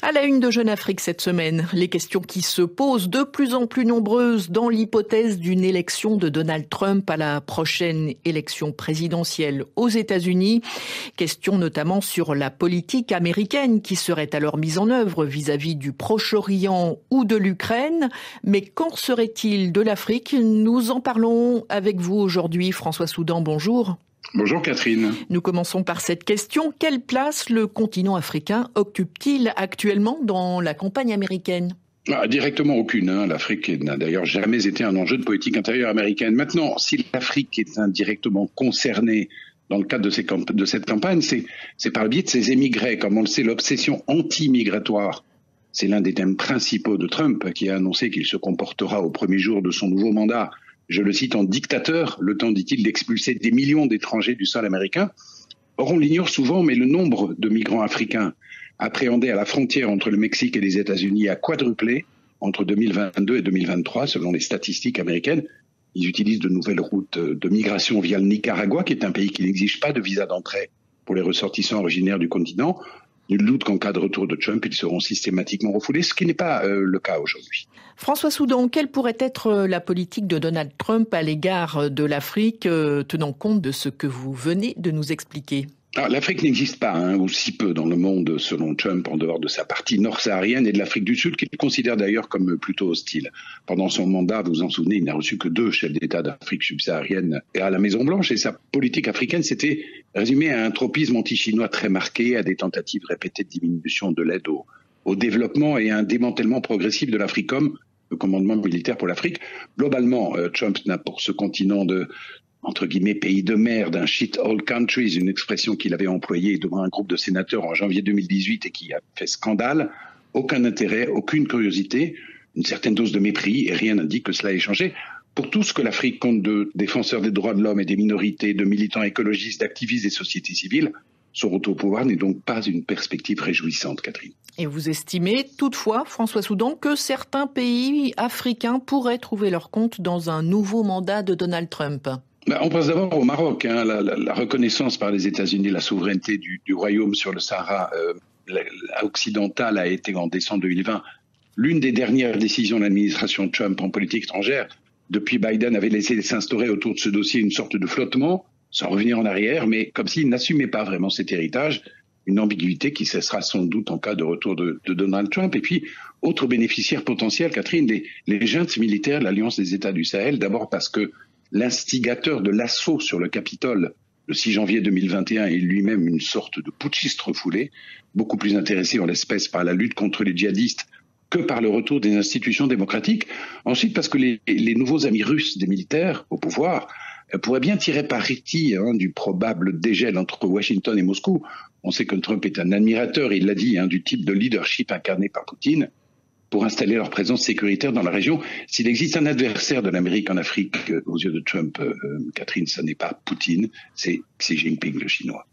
À la une de Jeune Afrique cette semaine, les questions qui se posent de plus en plus nombreuses dans l'hypothèse d'une élection de Donald Trump à la prochaine élection présidentielle aux États-Unis. Questions notamment sur la politique américaine qui serait alors mise en œuvre vis-à-vis du Proche-Orient ou de l'Ukraine. Mais qu'en serait-il de l'Afrique? Nous en parlons avec vous aujourd'hui. François Soudan, bonjour. Bonjour Catherine. Nous commençons par cette question. Quelle place le continent africain occupe-t-il actuellement dans la campagne américaine ? Directement aucune. L'Afrique n'a d'ailleurs jamais été un enjeu de politique intérieure américaine. Maintenant, si l'Afrique est indirectement concernée dans le cadre de cette campagne, c'est par le biais de ses émigrés. Comme on le sait, l'obsession anti-migratoire, c'est l'un des thèmes principaux de Trump, qui a annoncé qu'il se comportera au premier jour de son nouveau mandat, je le cite, en dictateur, le temps, dit-il, d'expulser des millions d'étrangers du sol américain. Or, on l'ignore souvent, mais le nombre de migrants africains appréhendés à la frontière entre le Mexique et les États-Unis a quadruplé entre 2022 et 2023, selon les statistiques américaines. Ils utilisent de nouvelles routes de migration via le Nicaragua, qui est un pays qui n'exige pas de visa d'entrée pour les ressortissants originaires du continent. Nul doute qu'en cas de retour de Trump, ils seront systématiquement refoulés, ce qui n'est pas le cas aujourd'hui. François Soudan, quelle pourrait être la politique de Donald Trump à l'égard de l'Afrique, tenant compte de ce que vous venez de nous expliquer ? L'Afrique n'existe pas, ou si peu dans le monde, selon Trump, en dehors de sa partie nord-saharienne et de l'Afrique du Sud, qu'il considère d'ailleurs comme plutôt hostile. Pendant son mandat, vous vous en souvenez, il n'a reçu que 2 chefs d'État d'Afrique subsaharienne et à la Maison-Blanche, et sa politique africaine s'était résumée à un tropisme anti-chinois très marqué, à des tentatives répétées de diminution de l'aide au développement et à un démantèlement progressif de l'Africom, le commandement militaire pour l'Afrique. Globalement, Trump n'a pour ce continent de entre guillemets, pays de merde, un shit all countries, une expression qu'il avait employée devant un groupe de sénateurs en janvier 2018 et qui a fait scandale, aucun intérêt, aucune curiosité, une certaine dose de mépris, et rien n'indique que cela ait changé. Pour tout ce que l'Afrique compte de défenseurs des droits de l'homme et des minorités, de militants écologistes, d'activistes des sociétés civiles, son retour au pouvoir n'est donc pas une perspective réjouissante, Catherine. Et vous estimez toutefois, François Soudan, que certains pays africains pourraient trouver leur compte dans un nouveau mandat de Donald Trump ? On pense d'abord au Maroc, la reconnaissance par les États-Unis de la souveraineté du royaume sur le Sahara occidental a été en décembre 2020 l'une des dernières décisions de l'administration Trump en politique étrangère. Depuis, Biden avait laissé s'instaurer autour de ce dossier une sorte de flottement, sans revenir en arrière, mais comme s'il n'assumait pas vraiment cet héritage, une ambiguïté qui cessera sans doute en cas de retour de Donald Trump. Et puis, autre bénéficiaire potentiel, Catherine, les juntes militaires de l'Alliance des États du Sahel, d'abord parce que l'instigateur de l'assaut sur le Capitole le 6 janvier 2021 est lui-même une sorte de putschiste refoulé, beaucoup plus intéressé en l'espèce par la lutte contre les djihadistes que par le retour des institutions démocratiques. Ensuite, parce que les nouveaux amis russes des militaires au pouvoir pourraient bien tirer parti du probable dégel entre Washington et Moscou. On sait que Trump est un admirateur, il l'a dit, du type de leadership incarné par Poutine, pour installer leur présence sécuritaire dans la région. S'il existe un adversaire de l'Amérique en Afrique aux yeux de Trump, Catherine, ce n'est pas Poutine, c'est Xi Jinping, le Chinois.